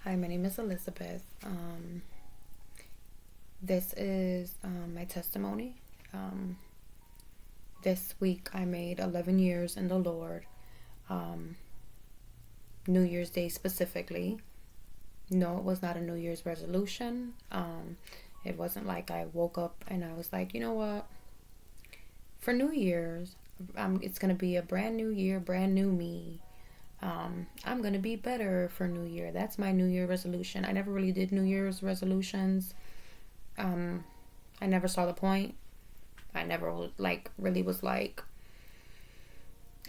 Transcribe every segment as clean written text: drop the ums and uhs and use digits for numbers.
Hi, my name is Elizabeth. This is my testimony. Um, this week I made 11 years in the Lord, um, New Year's Day specifically. No, it was not a New Year's resolution. It wasn't like I woke up and I was like, you know what? For New Year's, it's going to be a brand new year, brand new me. I'm going to be better for New Year. That's my New Year resolution. I never really did New Year's resolutions. Um, I never saw the point. I never really was like,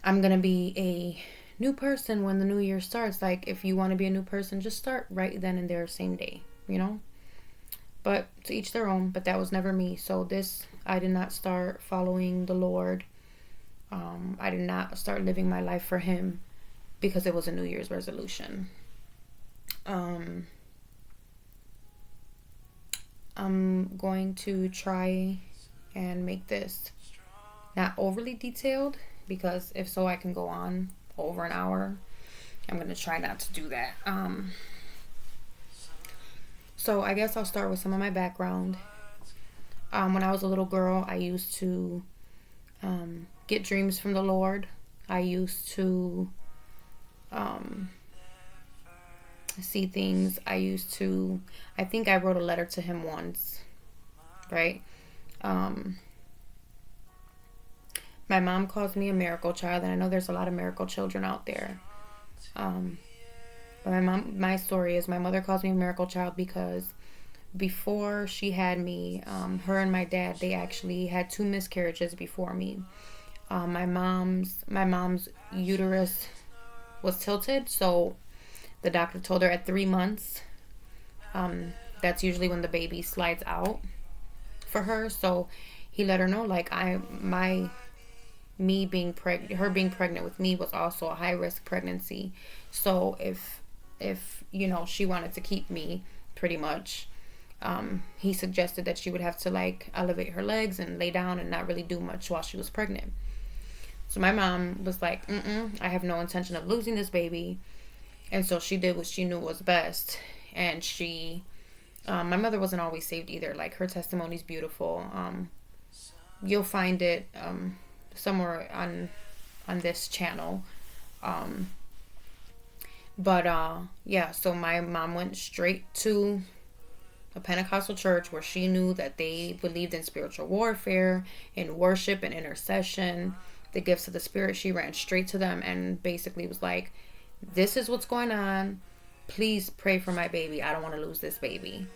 I'm gonna be a new person when the new year starts. Like, if you want to be a new person, just start right then and there, same day, you know? But to each their own, but that was never me. So I did not start following the Lord. I did not start living my life for Him because it was a New Year's resolution. I'm going to try and make this not overly detailed, because if so, I can go on over an hour. I'm going to try not to do that. So I guess I'll start with some of my background. When I was a little girl, I used to get dreams from the Lord. I used to see things. I think I wrote a letter to Him once, right? My mom calls me a miracle child, and I know there's a lot of miracle children out there. But my story is, my mother calls me a miracle child because before she had me, her and my dad, they actually had two miscarriages before me. My mom's uterus was tilted, so the doctor told her at 3 months, that's usually when the baby slides out for her. So he let her know, like, her being pregnant with me was also a high risk pregnancy. So if she wanted to keep me, pretty much, he suggested that she would have to, like, elevate her legs and lay down and not really do much while she was pregnant. So my mom was like, I have no intention of losing this baby. And so she did what she knew was best. And my mother wasn't always saved either. Like, her testimony's beautiful. You'll find it somewhere on this channel. So my mom went straight to a Pentecostal church where she knew that they believed in spiritual warfare, in worship and intercession, the gifts of the Spirit. She ran straight to them and basically was like, this is what's going on. Please pray for my baby. I don't want to lose this baby.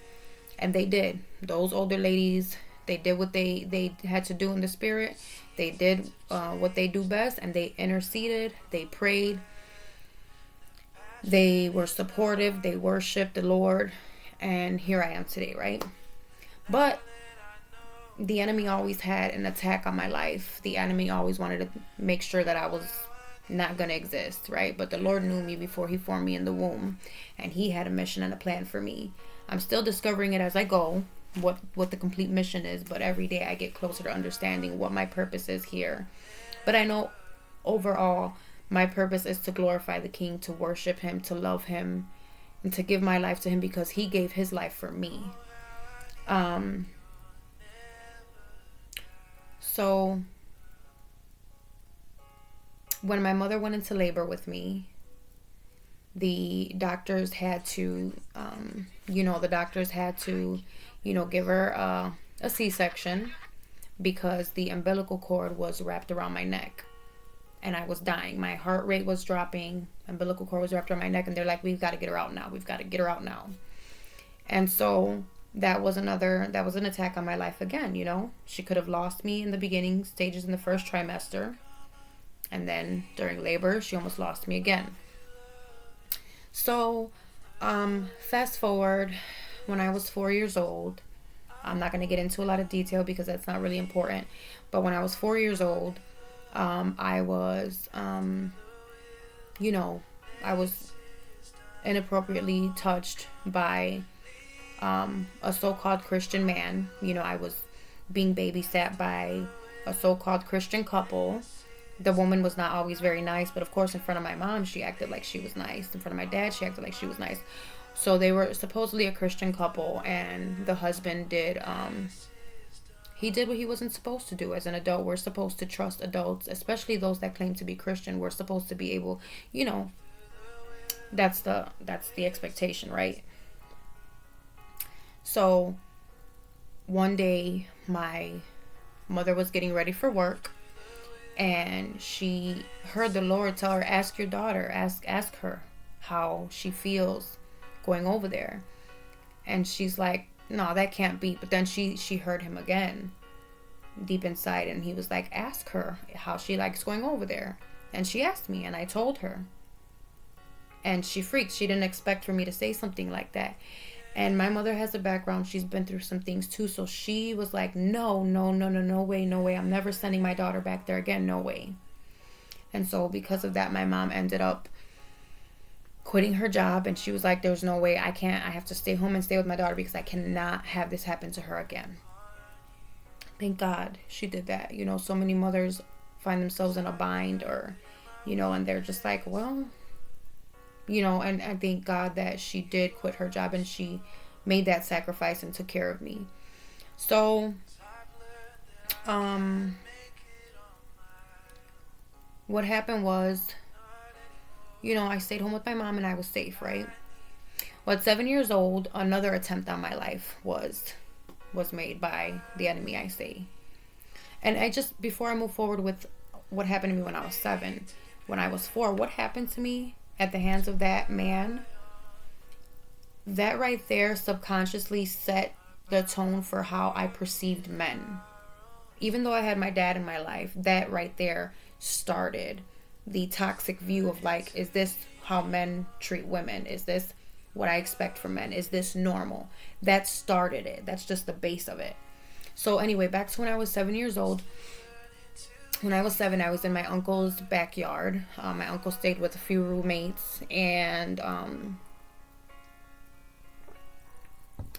And they did. Those older ladies, they did what they had to do in the Spirit. They did what they do best, and they interceded. They prayed. They were supportive. They worshiped the Lord. And here I am today, right? But the enemy always had an attack on my life. The enemy always wanted to make sure that I was not going to exist, right? But the Lord knew me before He formed me in the womb, and He had a mission and a plan for me. I'm still discovering it as I go, what the complete mission is, but every day I get closer to understanding what my purpose is here. But I know overall my purpose is to glorify the King, to worship Him, to love Him, and to give my life to Him because He gave His life for me. So when my mother went into labor with me, the doctors had to, give her a C-section because the umbilical cord was wrapped around my neck and I was dying. My heart rate was dropping. Umbilical cord was wrapped around my neck, and they're like, we've got to get her out now. We've got to get her out now. And so that was an attack on my life again, She could have lost me in the beginning stages in the first trimester. And then during labor, she almost lost me again. So, fast forward, when I was 4 years old, I'm not going to get into a lot of detail because that's not really important. But when I was 4 years old, I was inappropriately touched by a so-called Christian man. I was being babysat by a so-called Christian couple. The woman was not always very nice, but of course in front of my mom she acted like she was nice. In front of my dad she acted like she was nice. So they were supposedly a Christian couple, and the husband did he did what he wasn't supposed to do. As an adult, we're supposed to trust adults, especially those that claim to be Christian. We're supposed to be able, you know, that's the expectation, right? So one day my mother was getting ready for work, and she heard the Lord tell her, ask your daughter, ask her how she feels going over there. And she's like, no, that can't be. But then she heard him again deep inside, and he was like, ask her how she likes going over there. And she asked me, and I told her, and she freaked. She didn't expect for me to say something like that. And my mother has a background. She's been through some things too. So she was like, no, no, no, no, no way, no way. I'm never sending my daughter back there again. No way. And so because of that, my mom ended up quitting her job. And she was like, there's no way. I have to stay home and stay with my daughter because I cannot have this happen to her again. Thank God she did that. You know, so many mothers find themselves in a bind, or, you know, and they're just like, well, you know, and I thank God that she did quit her job and she made that sacrifice and took care of me. So, what happened was, you know, I stayed home with my mom and I was safe, right? Well, at 7 years old, another attempt on my life was made by the enemy, I say. And I just, before I move forward with what happened to me when I was 7, when I was 4, what happened to me at the hands of that man, that right there subconsciously set the tone for how I perceived men. Even though I had my dad in my life, that right there started the toxic view of like, is this how men treat women? Is this what I expect from men? Is this normal? That started it. That's just the base of it. So anyway, back to when I was 7 years old. When I was 7, I was in my uncle's backyard. My uncle stayed with a few roommates, and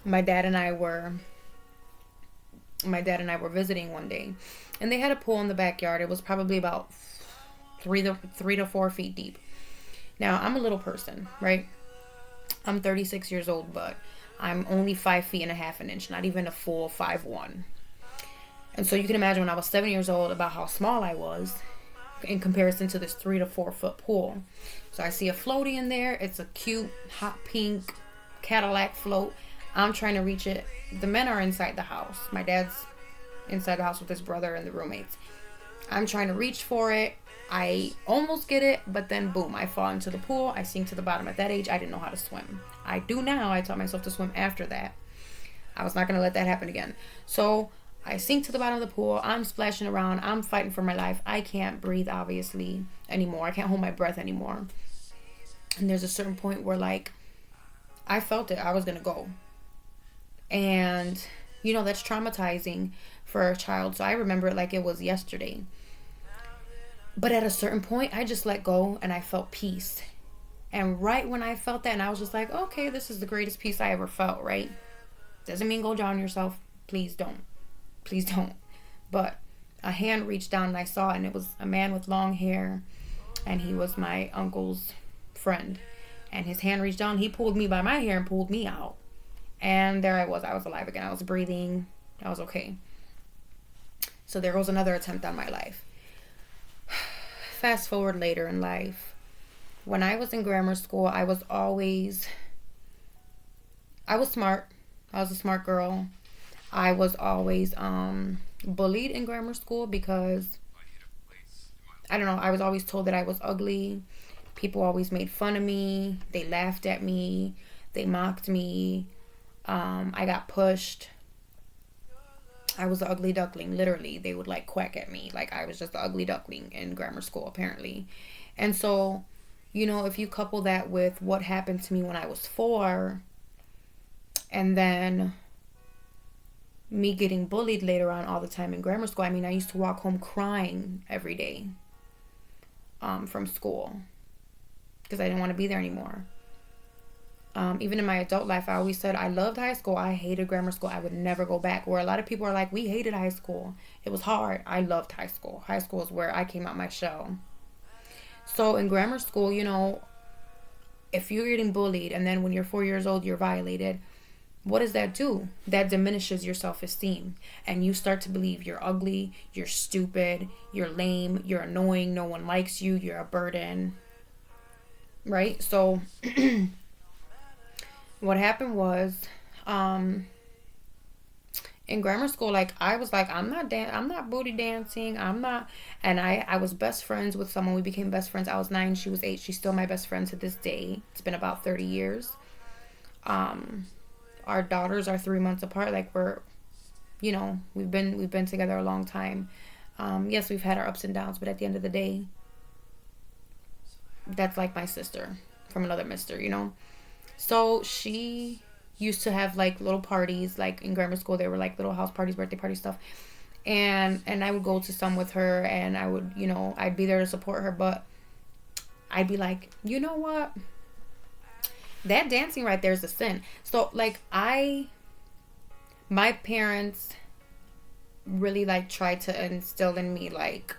my dad and I were visiting one day, and they had a pool in the backyard. It was probably about 3 to 4 feet deep. Now, I'm a little person, right? I'm 36 years old, but I'm only 5 feet and a half an inch, not even a full 5'1". And so you can imagine when I was 7 years old about how small I was in comparison to this 3 to 4 foot pool. So I see a floaty in there. It's a cute hot pink Cadillac float. I'm trying to reach it. The men are inside the house. My dad's inside the house with his brother and the roommates. I'm trying to reach for it. I almost get it, but then boom, I fall into the pool. I sink to the bottom. At that age, I didn't know how to swim. I do now. I taught myself to swim after that. I was not going to let that happen again. So I sink to the bottom of the pool. I'm splashing around. I'm fighting for my life. I can't breathe, obviously, anymore. I can't hold my breath anymore. And there's a certain point where, like, I felt it. I was going to go. And, you know, that's traumatizing for a child. So I remember it like it was yesterday. But at a certain point, I just let go and I felt peace. And right when I felt that, and I was just like, okay, this is the greatest peace I ever felt, right? Doesn't mean go drown yourself. Please don't. Please don't. But a hand reached down and I saw it, and it was a man with long hair, and he was my uncle's friend. And his hand reached down, he pulled me by my hair and pulled me out. And there I was alive again. I was breathing. I was okay. So there goes another attempt on my life. Fast forward later in life. When I was in grammar school, I was smart. I was a smart girl. I was always bullied in grammar school because, I don't know, I was always told that I was ugly. People always made fun of me. They laughed at me. They mocked me. I got pushed. I was the ugly duckling, literally. They would like quack at me. Like I was just the ugly duckling in grammar school, apparently. And so, you know, if you couple that with what happened to me when I was 4, and then me getting bullied later on all the time in grammar school. I mean, I used to walk home crying every day from school because I didn't want to be there anymore. Even in my adult life, I always said I loved high school. I hated grammar school. I would never go back. Where a lot of people are like, we hated high school. It was hard. I loved high school. High school is where I came out my shell. So in grammar school, you know, if you're getting bullied and then when you're 4 years old you're violated, what does that do? That diminishes your self-esteem, and you start to believe you're ugly, you're stupid, you're lame, you're annoying, no one likes you, you're a burden, right? So what happened was, in grammar school, like, I was like, I'm not booty dancing, I'm not. And I was best friends with someone. We became best friends. I was 9, she was 8. She's still my best friend to this day. It's been about 30 years. Our daughters are 3 months apart. Like, we've been together a long time. Yes, we've had our ups and downs, but at the end of the day, that's like my sister from another mister. So she used to have like little parties, like in grammar school they were like little house parties, birthday party stuff. And I would go to some with her, and I would, I'd be there to support her, but I'd be like, you know what? That dancing right there is a sin. So like my parents really like tried to instill in me like,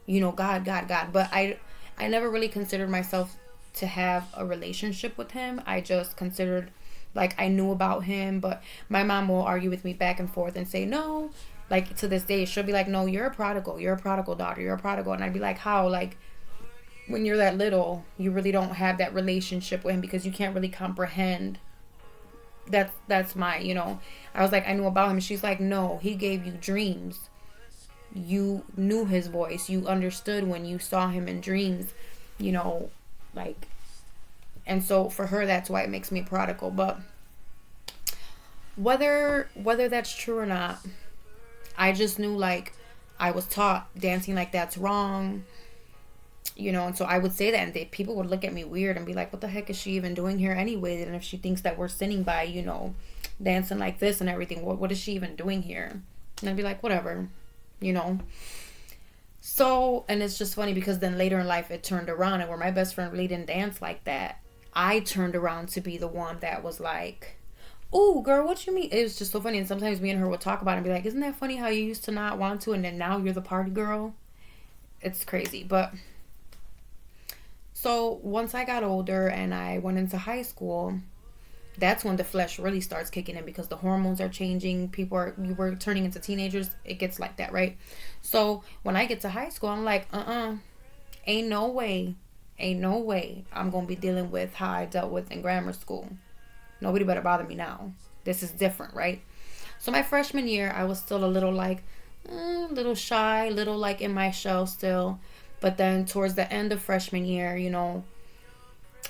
God, God, God. But I never really considered myself to have a relationship with him. I just considered, like, I knew about him, but my mom will argue with me back and forth and say, no, like, to this day, she'll be like, no, you're a prodigal daughter, you're a prodigal. And I'd be like, how? Like, when you're that little, you really don't have that relationship with him because you can't really comprehend. That's my, I was like, I knew about him. She's like, no, he gave you dreams. You knew his voice. You understood when you saw him in dreams, like, and so for her, that's why it makes me a prodigal. But whether that's true or not, I just knew, like, I was taught dancing like that's wrong, and so I would say that, and people would look at me weird and be like, what the heck is she even doing here anyway? And if she thinks that we're sinning by, dancing like this and everything, what is she even doing here? And I'd be like, whatever, So, and it's just funny because then later in life it turned around, and where my best friend really didn't dance like that, I turned around to be the one that was like, oh, girl, what you mean? It was just so funny. And sometimes me and her would talk about it and be like, isn't that funny how you used to not want to, and then now you're the party girl? It's crazy. But so once I got older and I went into high school, that's when the flesh really starts kicking in because the hormones are changing. We were turning into teenagers. It gets like that, right? So when I get to high school, I'm like, ain't no way I'm gonna be dealing with how I dealt with in grammar school. Nobody better bother me now. This is different, right? So my freshman year, I was still a little like, little shy, little like in my shell still. But then towards the end of freshman year,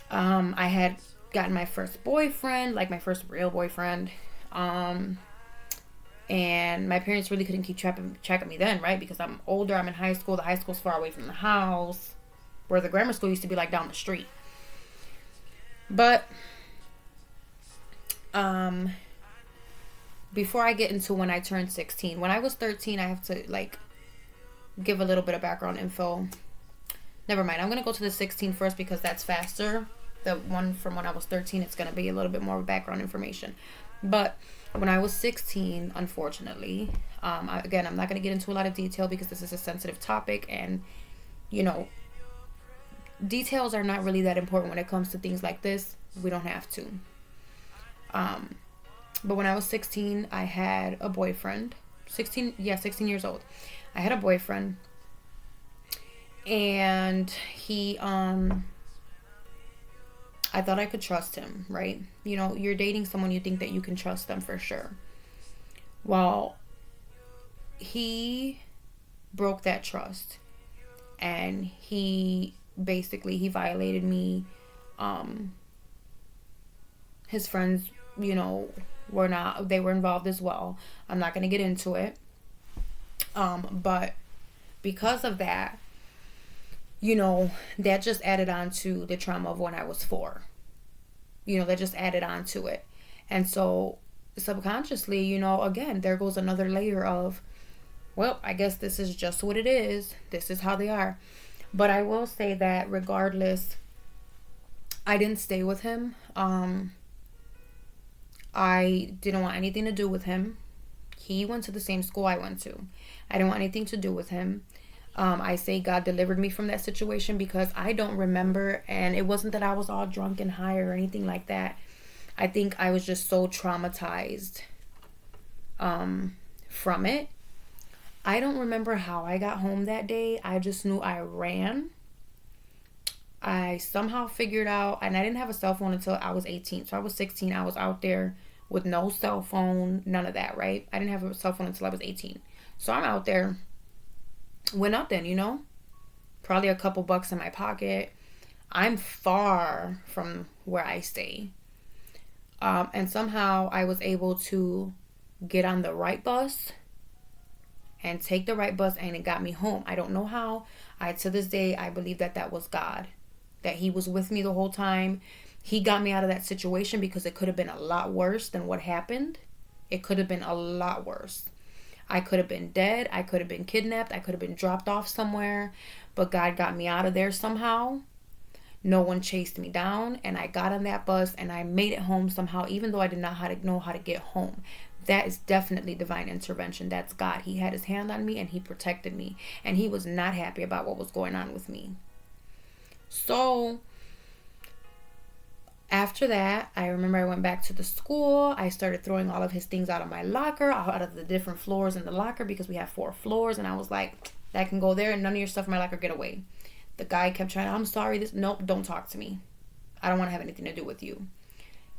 I had gotten my first boyfriend, like my first real boyfriend. And my parents really couldn't keep track of me then, right? Because I'm older, I'm in high school. The high school's far away from the house, where the grammar school used to be like down the street. But before I get into when I turned 16, when I was 13, I have to like give a little bit of background info. Never mind, I'm going to go to the 16 first because that's faster. The one from when I was 13, it's going to be a little bit more background information. But when I was 16, unfortunately, again, I'm not going to get into a lot of detail because this is a sensitive topic, and details are not really that important when it comes to things like this. We don't have to. But when I was 16, I had a boyfriend. 16 years old. I had a boyfriend, and he, I thought I could trust him, right? You're dating someone, you think that you can trust them for sure. Well, he broke that trust, and he violated me. His friends, they were involved as well. I'm not going to get into it. But because of that, that just added on to the trauma of when I was 4. That just added on to it. And so subconsciously, again, there goes another layer of, well, I guess this is just what it is. This is how they are. But I will say that regardless, I didn't stay with him. I didn't want anything to do with him. He went to the same school I went to. I didn't want anything to do with him. I say God delivered me from that situation because I don't remember, and it wasn't that I was all drunk and high or anything like that. I think I was just so traumatized from it. I don't remember how I got home that day. I just knew I ran. I somehow figured out, and I didn't have a cell phone until I was 18. So I was 16. I was out there with no cell phone, none of that, right? I didn't have a cell phone until I was 18. So I'm out there with nothing, probably a couple bucks in my pocket. I'm far from where I stay. And somehow I was able to get on the right bus and take the right bus, and it got me home. I don't know how. To this day, I believe that was God, that he was with me the whole time. He got me out of that situation because it could have been a lot worse than what happened. It could have been a lot worse. I could have been dead. I could have been kidnapped. I could have been dropped off somewhere. But God got me out of there somehow. No one chased me down. And I got on that bus and I made it home somehow, even though I did not know how to get home. That is definitely divine intervention. That's God. He had his hand on me and he protected me. And he was not happy about what was going on with me. So after that, I remember I went back to the school. I started throwing all of his things out of my locker, out of the different floors in the locker, because we have 4 floors. And I was like, that can go there and none of your stuff in my locker, get away. The guy kept trying, I'm sorry, nope, don't talk to me. I don't want to have anything to do with you.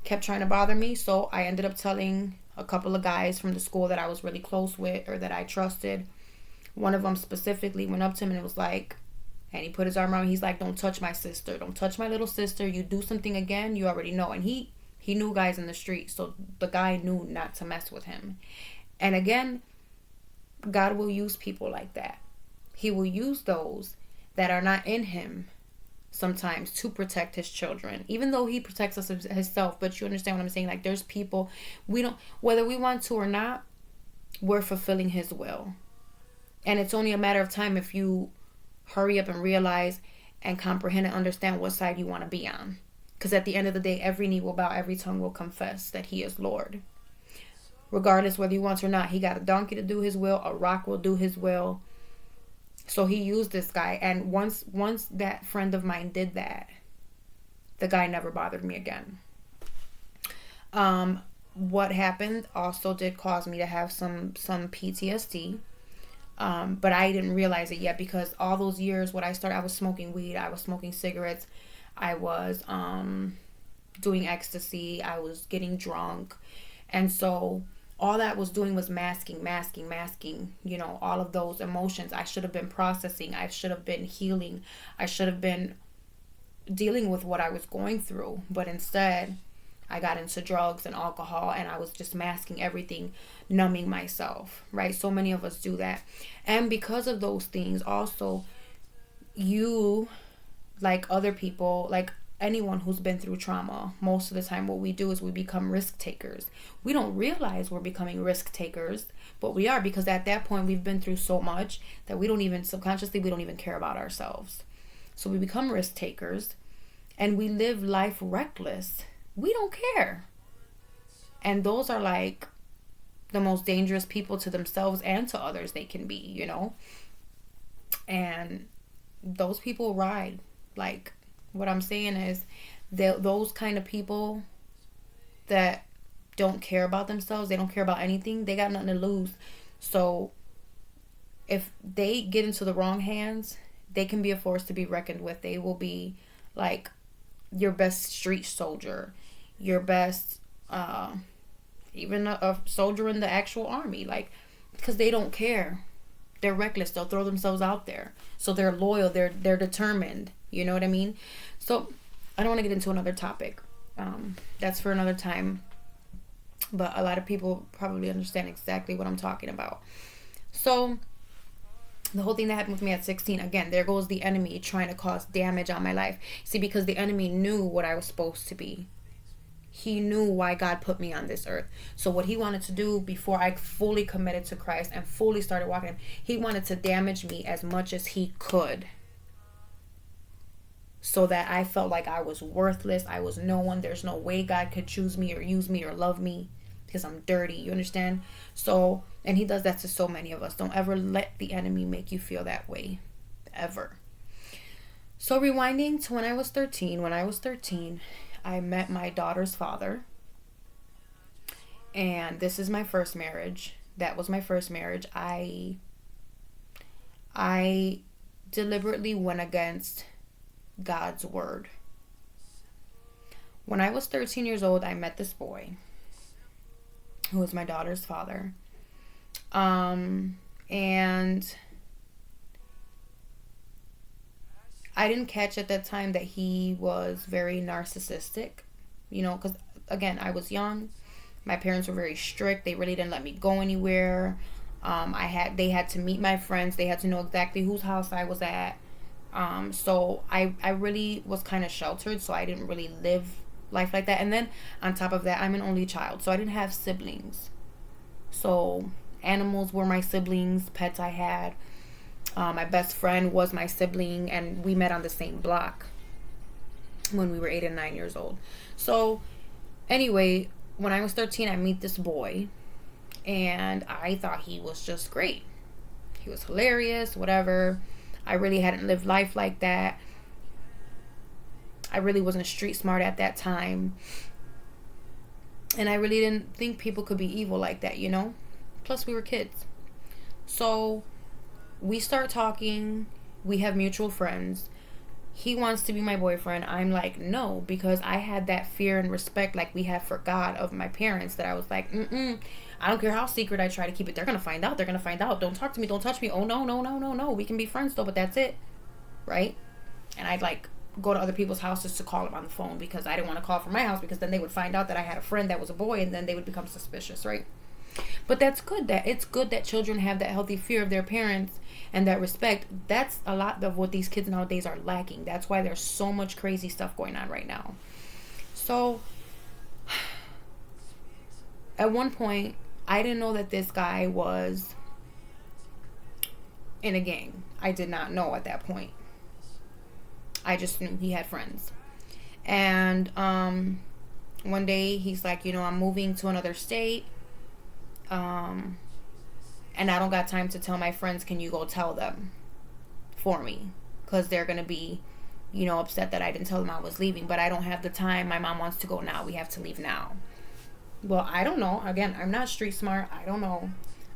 Kept trying to bother me. So I ended up telling a couple of guys from the school that I was really close with, or that I trusted. One of them specifically went up to him and it was like, and he put his arm around me. He's like, don't touch my sister. Don't touch my little sister. You do something again, you already know. And he knew guys in the street. So the guy knew not to mess with him. And again, God will use people like that. He will use those that are not in him sometimes to protect his children. Even though he protects us himself. But you understand what I'm saying? Like, there's people, whether we want to or not, we're fulfilling his will. And it's only a matter of time if you hurry up and realize and comprehend and understand what side you want to be on. Because at the end of the day, every knee will bow, every tongue will confess that he is Lord. Regardless whether you want or not, he got a donkey to do his will, a rock will do his will. So he used this guy. And once that friend of mine did that, the guy never bothered me again. What happened also did cause me to have some PTSD. But I didn't realize it yet, because all those years I was smoking weed, I was smoking cigarettes, I was doing ecstasy, I was getting drunk. And so all that was doing was masking, all of those emotions. I should have been processing, I should have been healing, I should have been dealing with what I was going through. But instead, I got into drugs and alcohol, and I was just masking everything, numbing myself, right? So many of us do that. And because of those things, also, you, like other people, like anyone who's been through trauma, most of the time what we do is we become risk takers. We don't realize we're becoming risk takers, but we are, because at that point we've been through so much that we don't even care about ourselves. So we become risk takers and we live life reckless. We don't care. And those are like the most dangerous people to themselves and to others they can be, And those people ride. Like, what I'm saying is those kind of people that don't care about themselves, they don't care about anything, they got nothing to lose. So if they get into the wrong hands, they can be a force to be reckoned with. They will be like your best street soldier, your best even a soldier in the actual army, like, because they don't care. They're reckless. They'll throw themselves out there. So they're loyal, they're determined. You know what I mean? So I don't want to get into another topic. That's for another time. But a lot of people probably understand exactly what I'm talking about. So the whole thing that happened with me at 16, again, there goes the enemy trying to cause damage on my life. See, because the enemy knew what I was supposed to be. He knew why God put me on this earth. So what he wanted to do before I fully committed to Christ and fully started walking him, he wanted to damage me as much as he could. So that I felt like I was worthless. I was no one. There's no way God could choose me or use me or love me because I'm dirty. You understand? So, and he does that to so many of us. Don't ever let the enemy make you feel that way. ever. So rewinding to when I was 13, I met my daughter's father. And this is my first marriage. That was my first marriage. I deliberately went against God's word. When I was 13 years old, I met this boy who was my daughter's father. And I didn't catch at that time that he was very narcissistic, because again, I was young. My parents were very strict. They really didn't let me go anywhere. They had to meet my friends. They had to know exactly whose house I was at. So I really was kind of sheltered, so I didn't really live life like that. And then on top of that, I'm an only child, so I didn't have siblings. So animals were my siblings, pets I had. My best friend was my sibling, and we met on the same block when we were 8 and 9 years old. So anyway, when I was 13, I meet this boy, and I thought he was just great. He was hilarious, whatever. I really hadn't lived life like that. I really wasn't street smart at that time. And I really didn't think people could be evil like that, Plus, we were kids. So we start talking. We have mutual friends. He wants to be my boyfriend. I'm like, no, because I had that fear and respect like we have for God of my parents, that I was like, I don't care how secret I try to keep it. They're going to find out. Don't talk to me. Don't touch me. Oh, no. We can be friends though, but that's it. Right? And I'd like go to other people's houses to call them on the phone because I didn't want to call from my house, because then they would find out that I had a friend that was a boy, and then they would become suspicious, right? But it's good that children have that healthy fear of their parents and that respect. That's a lot of what these kids nowadays are lacking. That's why there's so much crazy stuff going on right now. So at one point, I didn't know that this guy was in a gang. I did not know at that point. I just knew he had friends. And one day he's like, I'm moving to another state. And I don't got time to tell my friends. Can you go tell them for me? Because they're going to be, upset that I didn't tell them I was leaving. But I don't have the time. My mom wants to go now. We have to leave now. Well, I don't know. Again, I'm not street smart. I don't know.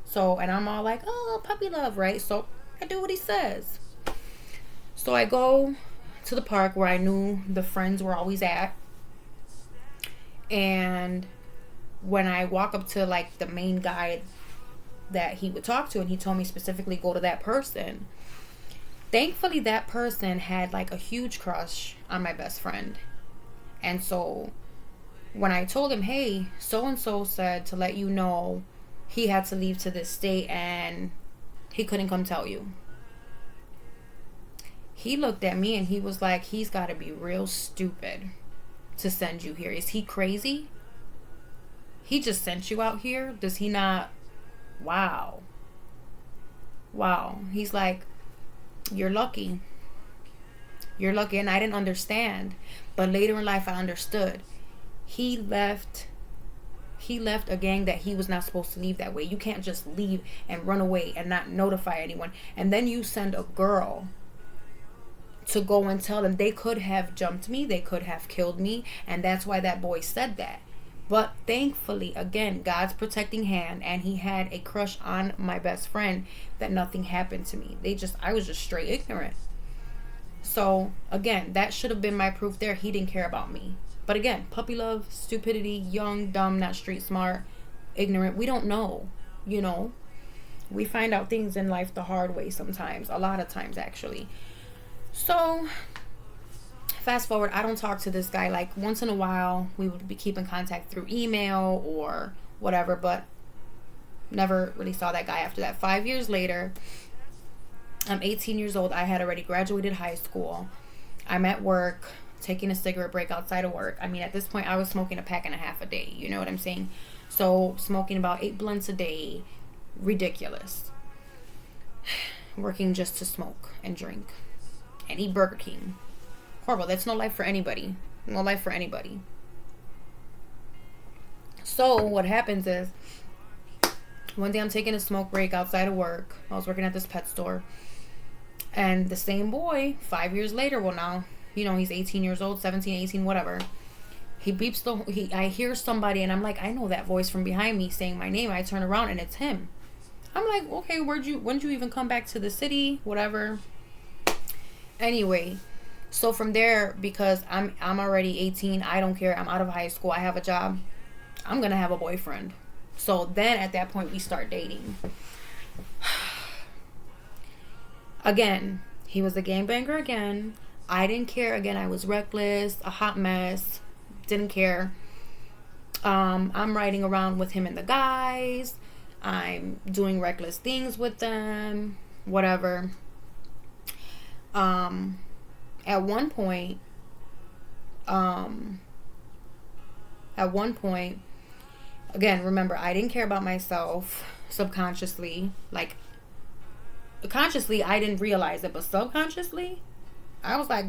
So, and I'm all like, oh, puppy love, right? So I do what he says. So I go to the park where I knew the friends were always at. And when I walk up to like the main guy that he would talk to, and he told me specifically go to that person. Thankfully, that person had like a huge crush on my best friend. And so when I told him, hey, so-and-so said to let you know he had to leave to this state and he couldn't come tell you. He looked at me and he was like, he's got to be real stupid to send you here. Is he crazy? He just sent you out here? Does he not? Wow. He's like, you're lucky. And I didn't understand. But later in life, I understood. He left a gang that he was not supposed to leave that way. You can't just leave and run away and not notify anyone. And then you send a girl to go and tell them. They could have jumped me. They could have killed me. And that's why that boy said that. But thankfully, again, God's protecting hand, and he had a crush on my best friend, that nothing happened to me. I was just straight ignorant. So again, that should have been my proof there. He didn't care about me. But again, puppy love, stupidity, young, dumb, not street smart, ignorant. We don't know, We find out things in life the hard way sometimes, a lot of times actually. So fast forward, I don't talk to this guy. Like once in a while, we would be keeping contact through email or whatever, but never really saw that guy after that. 5 years later, I'm 18 years old. I had already graduated high school. I'm at work, taking a cigarette break outside of work. I mean, at this point, I was smoking a pack and a half a day. You know what I'm saying? So smoking about 8 blunts a day, ridiculous. Working just to smoke and drink and eat Burger King. Horrible. That's no life for anybody. No life for anybody. So what happens is, one day I'm taking a smoke break outside of work. I was working at this pet store. And the same boy, 5 years later, well now, he's 18 years old, 17, 18, whatever. He beeps I hear somebody and I'm like, I know that voice from behind me saying my name. I turn around and it's him. I'm like, okay, when did you even come back to the city? Whatever. Anyway, so from there, because I'm already 18, I don't care. I'm out of high school. I have a job. I'm gonna have a boyfriend. So then at that point we start dating. Again, he was a gangbanger again. I didn't care. Again, I was reckless, a hot mess. Didn't care. I'm riding around with him and the guys. I'm doing reckless things with them. Whatever. At one point, again, remember, I didn't care about myself subconsciously. Like, consciously, I didn't realize it, but subconsciously, I was like,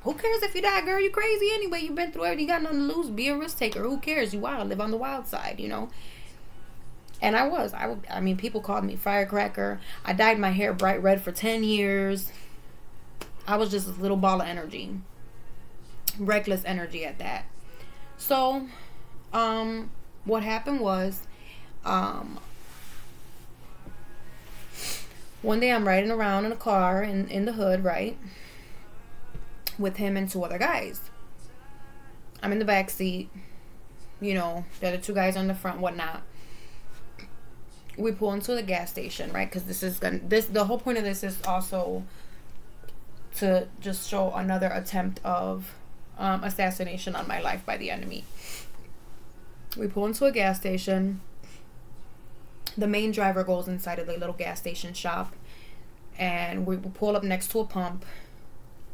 who cares if you die, girl? You crazy anyway. You've been through everything. You got nothing to lose. Be a risk taker. Who cares? You wild. Live on the wild side, And I was. I mean, people called me firecracker. I dyed my hair bright red for 10 years. I was just a little ball of energy. Reckless energy at that. So, what happened was, one day I'm riding around in a car in the hood, right? With him and two other guys. I'm in the back seat. The other two guys on the front, whatnot. We pull into the gas station, right? Because the whole point of this is also to just show another attempt of assassination on my life by the enemy. We pull into a gas station. The main driver goes inside of the little gas station shop, and we pull up next to a pump.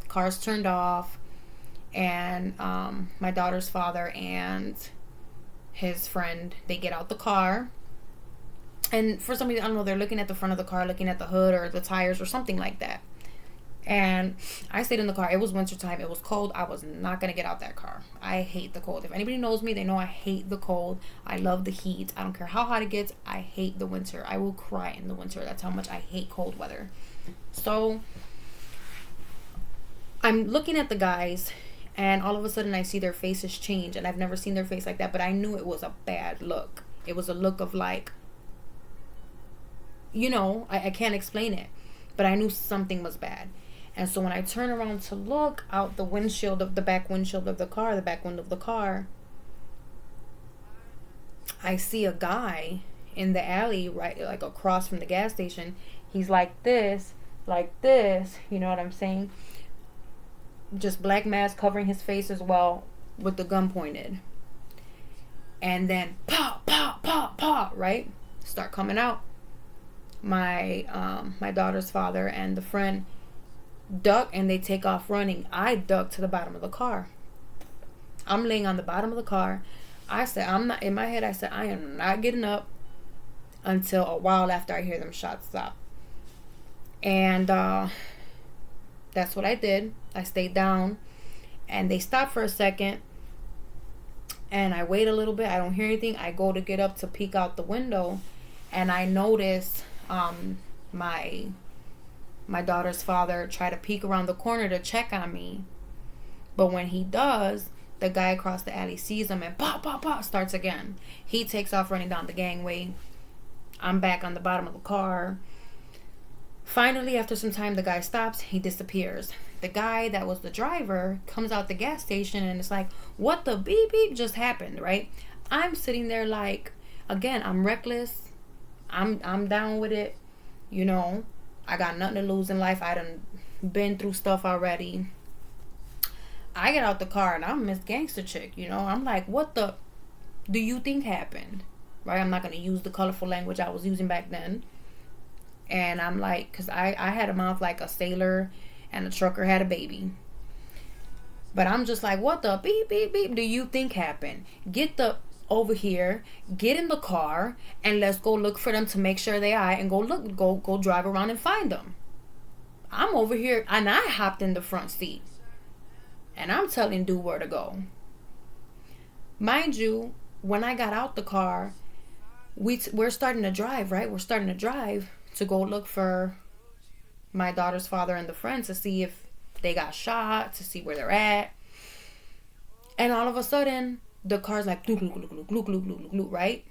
Car's turned off, and my daughter's father and his friend, they get out the car, and for some reason, I don't know, they're looking at the front of the car, looking at the hood or the tires or something like that. And I stayed in the car. It was wintertime. It was cold. I was not going to get out that car. I hate the cold. If anybody knows me, they know I hate the cold. I love the heat. I don't care how hot it gets. I hate the winter. I will cry in the winter. That's how much I hate cold weather. So I'm looking at the guys, and all of a sudden I see their faces change, and I've never seen their face like that, but I knew it was a bad look. It was a look of like, I can't explain it, but I knew something was bad. And so when I turn around to look out the back windshield of the car, the back window of the car, I see a guy in the alley, right, like across from the gas station. He's like this, you know what I'm saying? Just black mask covering his face as well, with the gun pointed. And then pop, pop, pop, pop, right? Start coming out. My daughter's father and the friend duck, and they take off running. I duck to the bottom of the car. I'm laying on the bottom of the car. I said, in my head, I said, I am not getting up until a while after I hear them shots stop. And that's what I did. I stayed down, and they stopped for a second, and I wait a little bit. I don't hear anything. I go to get up to peek out the window, and I notice my daughter's father try to peek around the corner to check on me. But when he does, the guy across the alley sees him and pop, pop, pop, starts again. He takes off running down the gangway. I'm back on the bottom of the car. Finally, after some time, the guy stops. He disappears. The guy that was the driver comes out the gas station, and it's like, what the beep beep just happened, right? I'm sitting there like, again, I'm reckless. I'm down with it. I got nothing to lose in life. I done been through stuff already. I get out the car, and I'm Miss Gangster Chick, I'm like, what the do you think happened? Right? I'm not going to use the colorful language I was using back then. And I'm like, because I had a mouth like a sailor and a trucker had a baby. But I'm just like, what the beep, beep, beep do you think happened? Get over here, get in the car, and let's go look for them to make sure they are, and go drive around and find them. I'm over here, and I hopped in the front seat, and I'm telling dude where to go. Mind you, when I got out the car, we're starting to drive, right? We're starting to drive to go look for my daughter's father and the friends to see if they got shot, to see where they're at. And all of a sudden, the car's like, glue, glue, glue, glue, glue, glue, glue, glue, right?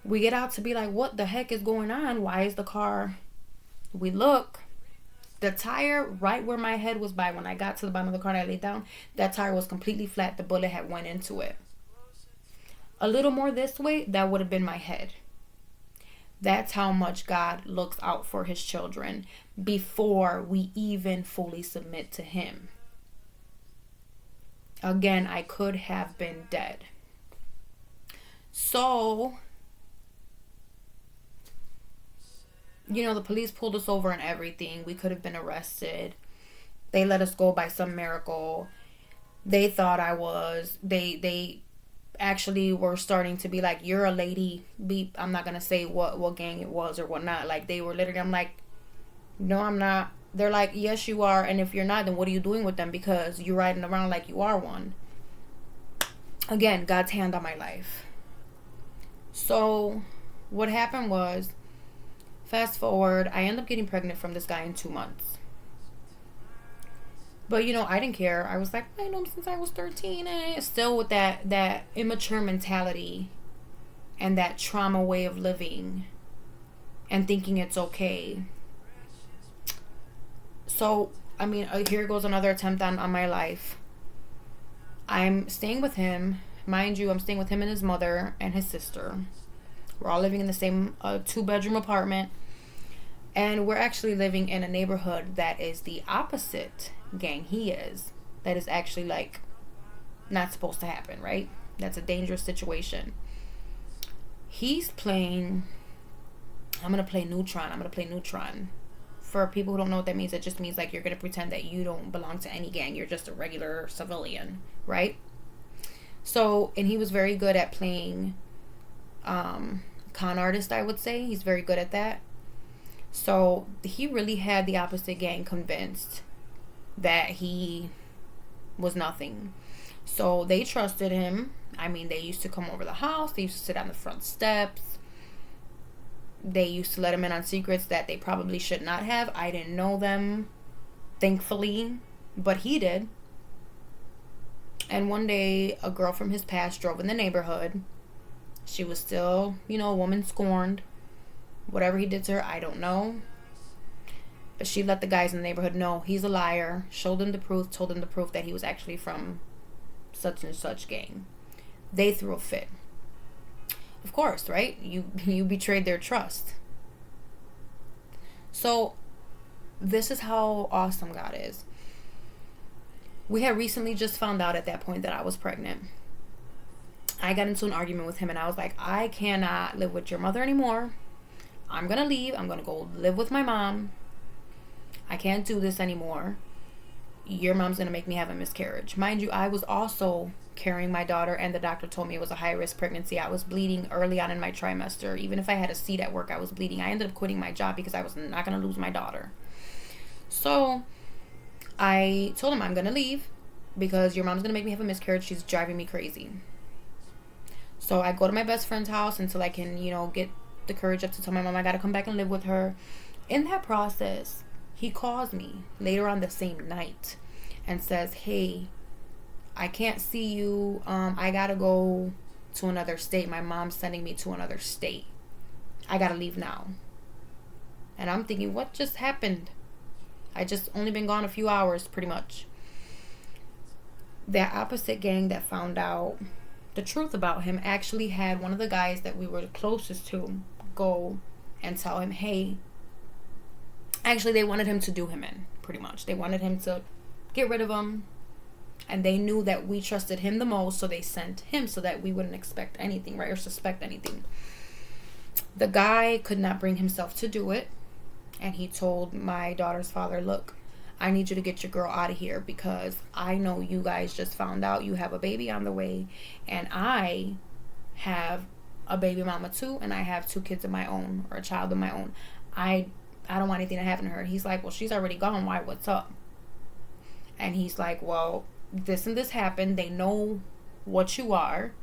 We get out to be like, what the heck is going on? Why is the car? We look. The tire right where my head was by when I got to the bottom of the car and I laid down, that tire was completely flat. The bullet had went into it. A little more this way, that would have been my head. That's how much God looks out for his children before we even fully submit to him. Again, I could have been dead. So, the police pulled us over and everything. We could have been arrested. They let us go by some miracle. They thought I was. They actually were starting to be like, you're a lady. Beep. I'm not going to say what gang it was or whatnot. Like, they were literally, I'm like, no, I'm not. They're like, yes, you are. And if you're not, then what are you doing with them? Because you're riding around like you are one. Again, God's hand on my life. So what happened was, fast forward, I ended up getting pregnant from this guy in 2 months. But, I didn't care. I was like, I know him since I was 13. And still with that immature mentality and that trauma way of living and thinking it's okay. So, here goes another attempt on my life. I'm staying with him. Mind you, I'm staying with him and his mother and his sister. We're all living in the same 2-bedroom apartment. And we're actually living in a neighborhood that is the opposite gang he is. That is actually, like, not supposed to happen, right? That's a dangerous situation. He's playing... I'm going to play neutron. For people who don't know what that means, it just means like you're going to pretend that you don't belong to any gang. You're just a regular civilian, right? So, and he was very good at playing con artist, I would say. He's very good at that. So, he really had the opposite gang convinced that he was nothing. So, they trusted him. They used to come over the house. They used to sit on the front steps. They used to let him in on secrets that they probably should not have. I didn't know them, thankfully, but he did. And one day, a girl from his past drove in the neighborhood. She was still, a woman scorned. Whatever he did to her, I don't know. But she let the guys in the neighborhood know he's a liar. Showed them the proof, told them the proof that he was actually from such and such gang. They threw a fit. Of course, right? You betrayed their trust. So, this is how awesome God is. We had recently just found out at that point that I was pregnant. I got into an argument with him and I was like, I cannot live with your mother anymore. I'm going to leave. I'm going to go live with my mom. I can't do this anymore. Your mom's going to make me have a miscarriage. Mind you, I was also carrying my daughter and the doctor told me it was a high-risk pregnancy. I was bleeding early on in my trimester. Even if I had a seat at work, I was bleeding. I ended up quitting my job because I was not going to lose my daughter. So I told him I'm going to leave because your mom's going to make me have a miscarriage. She's driving me crazy. So I go to my best friend's house until I can, get the courage up to tell my mom I got to come back and live with her. In that process, he calls me later on the same night and says, hey, I can't see you. I gotta go to another state. My mom's sending me to another state. I gotta leave now. And I'm thinking, what just happened? I just only been gone a few hours, pretty much. That opposite gang that found out the truth about him actually had one of the guys that we were closest to go and tell him, hey, actually they wanted him to do him in, pretty much. They wanted him to get rid of him. And they knew that we trusted him the most, so they sent him so that we wouldn't expect anything, right? Or suspect anything. The guy could not bring himself to do it. And he told my daughter's father, look, I need you to get your girl out of here because I know you guys just found out you have a baby on the way. And I have a baby mama too. And I have 2 kids of my own, or a child of my own. I don't want anything to happen to her. He's like, well, she's already gone. Why? What's up? And he's like, well, this and this happened. They know what you are.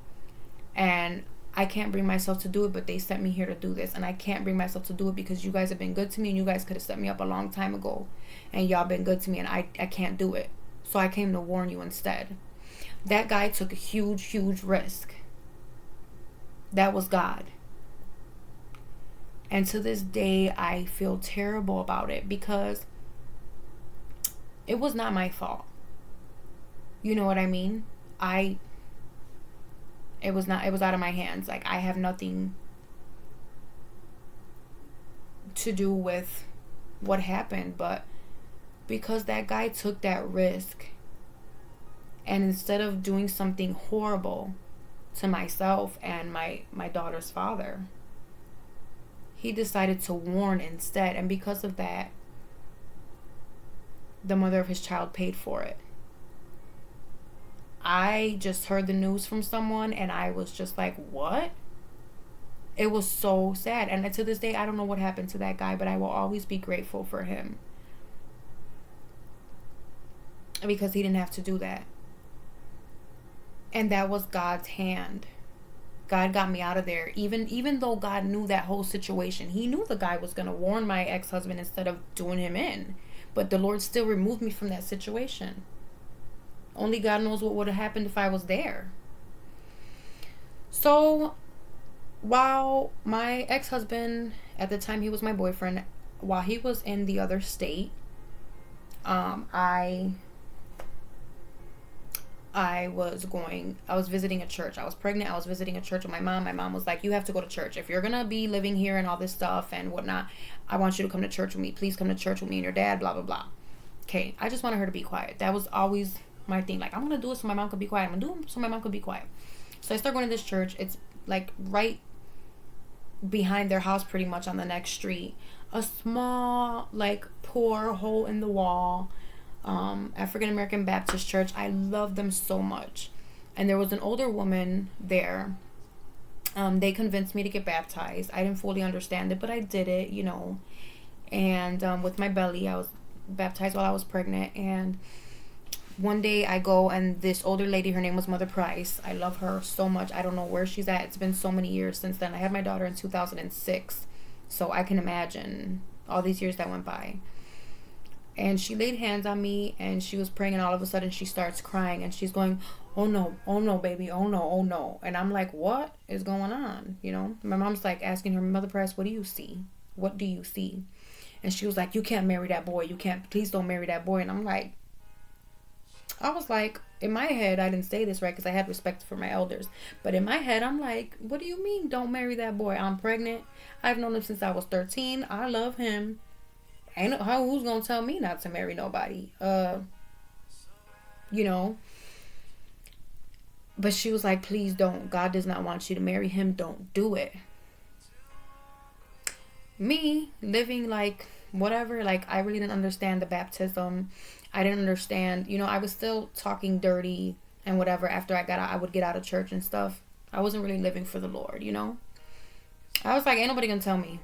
And I can't bring myself to do it, but they sent me here to do this. And I can't bring myself to do it because you guys have been good to me and you guys could have set me up a long time ago. And y'all been good to me and I can't do it. So I came to warn you instead. That guy took a huge, huge risk. That was God. And to this day, I feel terrible about it because it was not my fault. You know what I mean? It was out of my hands. Like, I have nothing to do with what happened, but because that guy took that risk, and instead of doing something horrible to myself and my daughter's father, he decided to warn instead. And because of that, the mother of his child paid for it. I just heard the news from someone and I was just like, what? It was so sad. And to this day, I don't know what happened to that guy, but I will always be grateful for him. Because he didn't have to do that. And that was God's hand. God got me out of there. Even though God knew that whole situation. He knew the guy was going to warn my ex-husband instead of doing him in. But the Lord still removed me from that situation. Only God knows what would have happened if I was there. So, while my ex-husband, at the time he was my boyfriend, while he was in the other state, I was visiting a church. I was pregnant. I was visiting a church with my mom. My mom was like, you have to go to church. If you're going to be living here and all this stuff and whatnot, I want you to come to church with me. Please come to church with me and your dad, blah, blah, blah. Okay. I just wanted her to be quiet. That was always my thing. Like, I'm going to do it so my mom could be quiet. I'm going to do it so my mom could be quiet. So I start going to this church. It's like right behind their house, pretty much on the next street. A small, like, poor hole in the wall. African American Baptist church. I love them so much. And there was an older woman there. They convinced me to get baptized. I didn't fully understand it, but I did it, you know. And with my belly, I was baptized while I was pregnant. And one day I go, and this older lady, her name was Mother Price. I love her so much. I don't know where she's at. It's been so many years since then. I had my daughter in 2006. So I can imagine all these years that went by. And she laid hands on me and she was praying, and all of a sudden she starts crying and she's going, oh no, baby, oh no. And I'm like, what is going on? You know, my mom's like asking her, Mother Price, what do you see? What do you see? And she was like, you can't marry that boy. Please don't marry that boy. And I was like, in my head, I didn't say this right because I had respect for my elders. But in my head, I'm like, what do you mean don't marry that boy? I'm pregnant. I've known him since I was 13. I love him. Who's gonna tell me not to marry nobody? You know. But she was like, please don't. God does not want you to marry him. Don't do it. Me, living like whatever, like I really didn't understand the baptism. I didn't understand, you know, I was still talking dirty and whatever after I would get out of church and stuff. I wasn't really living for the Lord, you know. I was like, ain't nobody gonna tell me.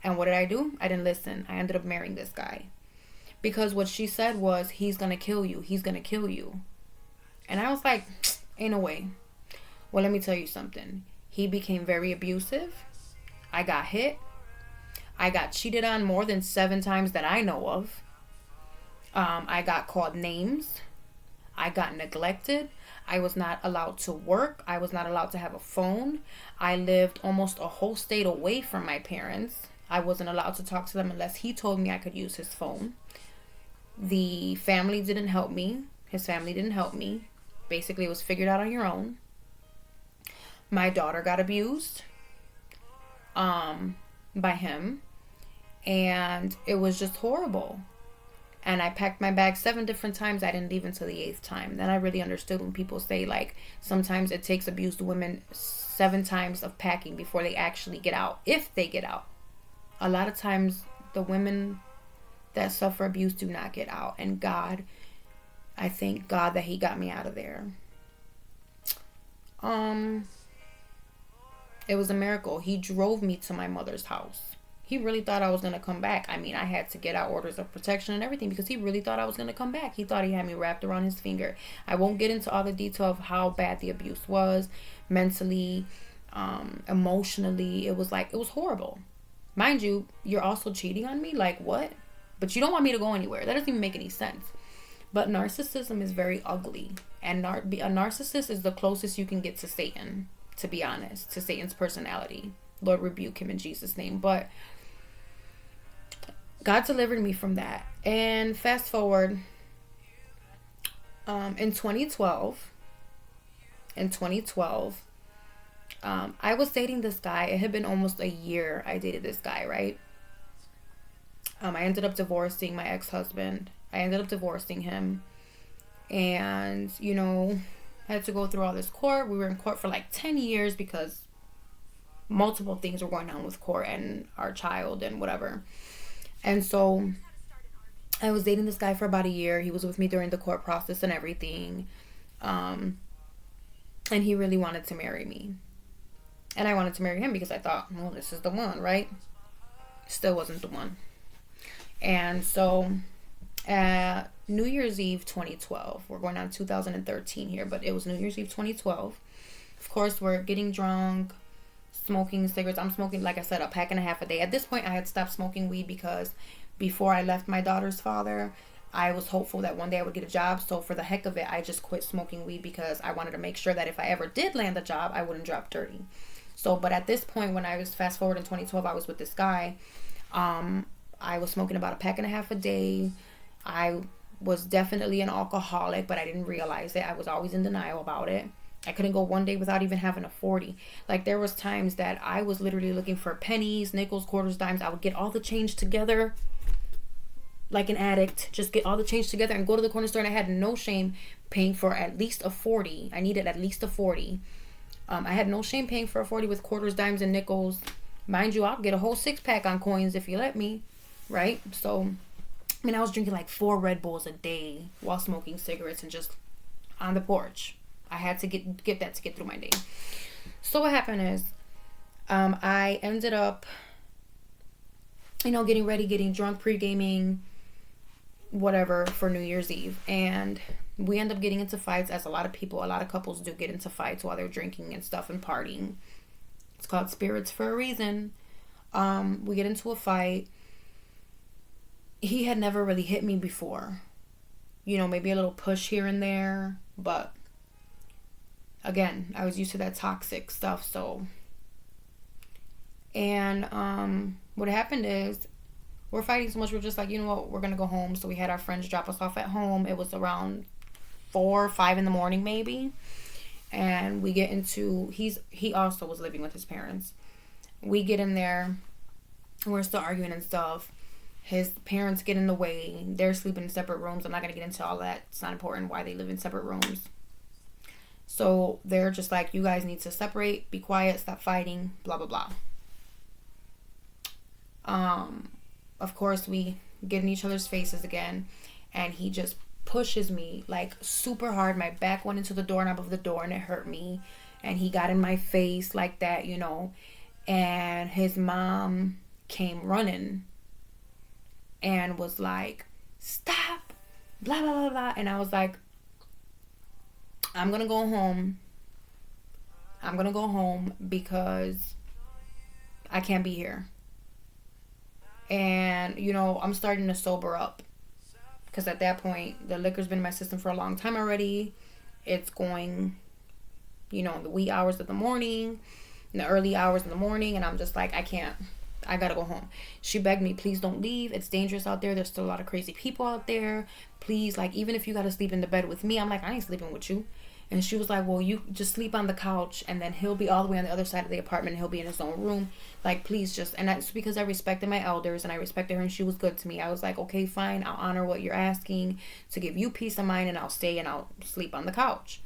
And what did I do? I didn't listen. I ended up marrying this guy. Because what she said was, he's going to kill you. He's going to kill you. And I was like, ain't no way. Well, let me tell you something. He became very abusive. I got hit. I got cheated on more than 7 times that I know of. I got called names. I got neglected. I was not allowed to work. I was not allowed to have a phone. I lived almost a whole state away from my parents. I wasn't allowed to talk to them unless he told me I could use his phone. The family didn't help me. His family didn't help me. Basically, it was figured out on your own. My daughter got abused by him. And it was just horrible. And I packed my bag 7 different times. I didn't leave until the 8th time. Then I really understood when people say, like, sometimes it takes abused women 7 times of packing before they actually get out. If they get out. A lot of times, the women that suffer abuse do not get out. And God, I thank God that he got me out of there. It was a miracle. He drove me to my mother's house. He really thought I was going to come back. I mean, I had to get out orders of protection and everything because he really thought I was going to come back. He thought he had me wrapped around his finger. I won't get into all the detail of how bad the abuse was mentally, Emotionally, it was horrible. Mind you, you're also cheating on me? Like, what? But you don't want me to go anywhere. That doesn't even make any sense. But narcissism is very ugly. And a narcissist is the closest you can get to Satan, to be honest, to Satan's personality. Lord rebuke him in Jesus' name. But God delivered me from that. And fast forward, in 2012, I was dating this guy. It had been almost a year I dated this guy, right? I ended up divorcing my ex-husband. I ended up divorcing him. And, I had to go through all this court. We were in court for like 10 years because multiple things were going on with court and our child and whatever. And so I was dating this guy for about a year. He was with me during the court process and everything. And he really wanted to marry me. And I wanted to marry him because I thought, well, this is the one, right? Still wasn't the one. And so New Year's Eve 2012, we're going on 2013 here, but it was New Year's Eve 2012. Of course, we're getting drunk, smoking cigarettes. I'm smoking, like I said, a pack and a half a day. At this point, I had stopped smoking weed because before I left my daughter's father, I was hopeful that one day I would get a job. So for the heck of it, I just quit smoking weed because I wanted to make sure that if I ever did land a job, I wouldn't drop dirty. So, but at this point, when I was fast forward in 2012, I was with this guy. I was smoking about a pack and a half a day. I was definitely an alcoholic, but I didn't realize it. I was always in denial about it. I couldn't go one day without even having a 40. Like, there was times that I was literally looking for pennies, nickels, quarters, dimes. I would get all the change together like an addict. Just get all the change together and go to the corner store, and I had no shame paying for at least a 40. I needed at least a 40. I had no shame paying for a 40 with quarters, dimes, and nickels. Mind you, I'll get a whole 6-pack on coins if you let me, right? So, I mean, I was drinking like 4 Red Bulls a day while smoking cigarettes and just on the porch. I had to get that to get through my day. So what happened is, I ended up, getting ready, getting drunk, pre-gaming, whatever, for New Year's Eve. And we end up getting into fights, as a lot of couples do get into fights while they're drinking and stuff and partying. It's called spirits for a reason. We get into a fight. He had never really hit me before. Maybe a little push here and there. But again, I was used to that toxic stuff. So, and what happened is, we're fighting so much, we're just like, you know what, we're gonna go home. So we had our friends drop us off at home. It was around 4 or 5 in the morning maybe. And we get into, he also was living with his parents. We get in there, we're still arguing and stuff. His parents get in the way. They're sleeping in separate rooms. I'm not going to get into all that. It's not important why they live in separate rooms. So they're just like, you guys need to separate, be quiet, stop fighting, blah, blah, blah. Of course, we get in each other's faces again. And he just pushes me like super hard. My back went into the doorknob of the door and it hurt me. And he got in my face like that, And his mom came running and was like, stop, blah, blah, blah, blah. And I was like, I'm going to go home. I'm going to go home because I can't be here. And, I'm starting to sober up. Because at that point, the liquor's been in my system for a long time already. It's going, in the wee hours of the morning, in the early hours in the morning. And I'm just like, I can't. I gotta go home. She begged me, please don't leave. It's dangerous out there. There's still a lot of crazy people out there. Please, like, even if you gotta sleep in the bed with me. I'm like, I ain't sleeping with you. And she was like, well, you just sleep on the couch and then he'll be all the way on the other side of the apartment and he'll be in his own room. Like, please just, and that's because I respected my elders and I respected her and she was good to me. I was like, okay, fine. I'll honor what you're asking to give you peace of mind and I'll stay and I'll sleep on the couch.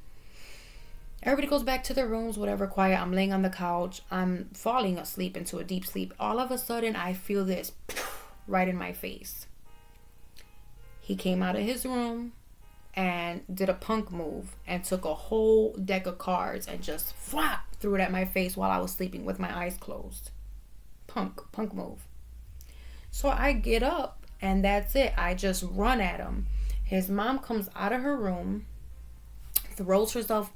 Everybody goes back to their rooms, whatever, quiet. I'm laying on the couch. I'm falling asleep into a deep sleep. All of a sudden, I feel this right in my face. He came out of his room and did a punk move and took a whole deck of cards and just flop threw it at my face while I was sleeping with my eyes closed. Punk move. So I get up and that's it. I just run at him. His mom comes out of her room, throws herself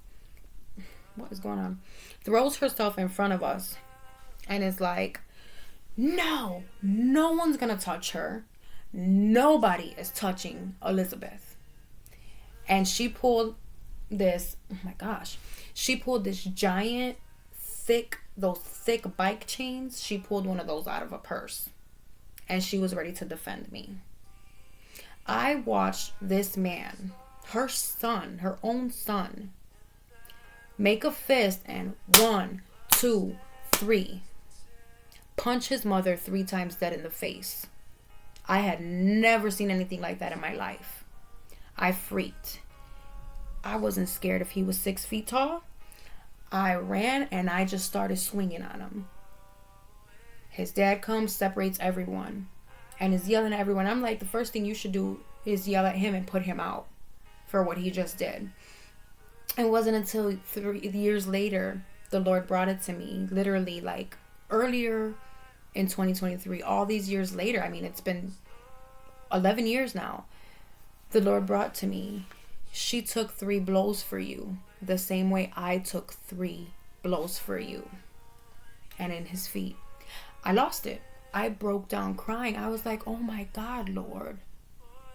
what is going on? Throws herself in front of us and is like, no one's gonna touch her. Nobody is touching Elizabeth. And she pulled this, oh my gosh, she pulled this giant, those thick bike chains. She pulled one of those out of a purse. And she was ready to defend me. I watched this man, her son, her own son, make a fist and 1, 2, 3, punch his mother 3 times dead in the face. I had never seen anything like that in my life. I freaked. I wasn't scared if he was 6 feet tall. I ran and I just started swinging on him. His dad comes, separates everyone, and is yelling at everyone. I'm like, the first thing you should do is yell at him and put him out for what he just did. It wasn't until 3 years later the Lord brought it to me, literally like earlier in 2023, all these years later. I mean, it's been 11 years now. The Lord brought to me, she took 3 blows for you, the same way I took 3 blows for you. And in his feet. I lost it. I broke down crying. I was like, oh my God, Lord,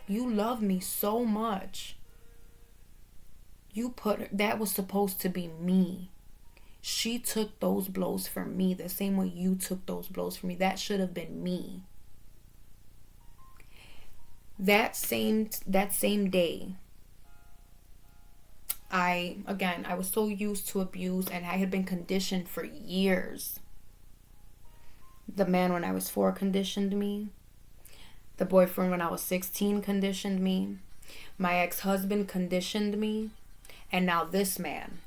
you love me so much. That was supposed to be me. She took those blows for me the same way you took those blows for me. That should have been me. That same day, I was so used to abuse, and I had been conditioned for years. The man when I was 4 conditioned me. The boyfriend when I was 16 conditioned me. My ex-husband conditioned me. And now this man.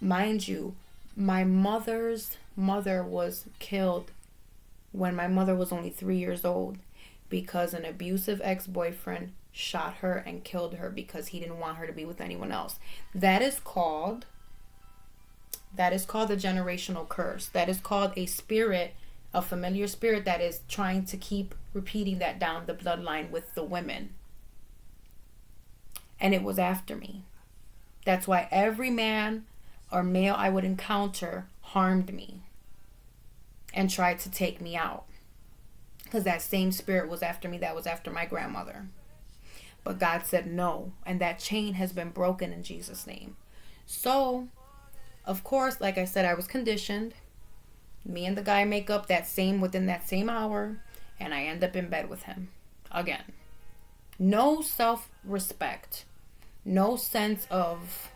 Mind you, my mother's mother was killed when my mother was only 3 years old because an abusive ex-boyfriend shot her and killed her because he didn't want her to be with anyone else. That is called the generational curse. That is called a familiar spirit that is trying to keep repeating that down the bloodline with the women. And it was after me. That's why every man or male I would encounter harmed me and tried to take me out. Because that same spirit was after me that was after my grandmother. But God said no. And that chain has been broken in Jesus' name. So, of course, like I said, I was conditioned. Me and the guy make up within that same hour. And I end up in bed with him. Again. No self-respect. No sense of,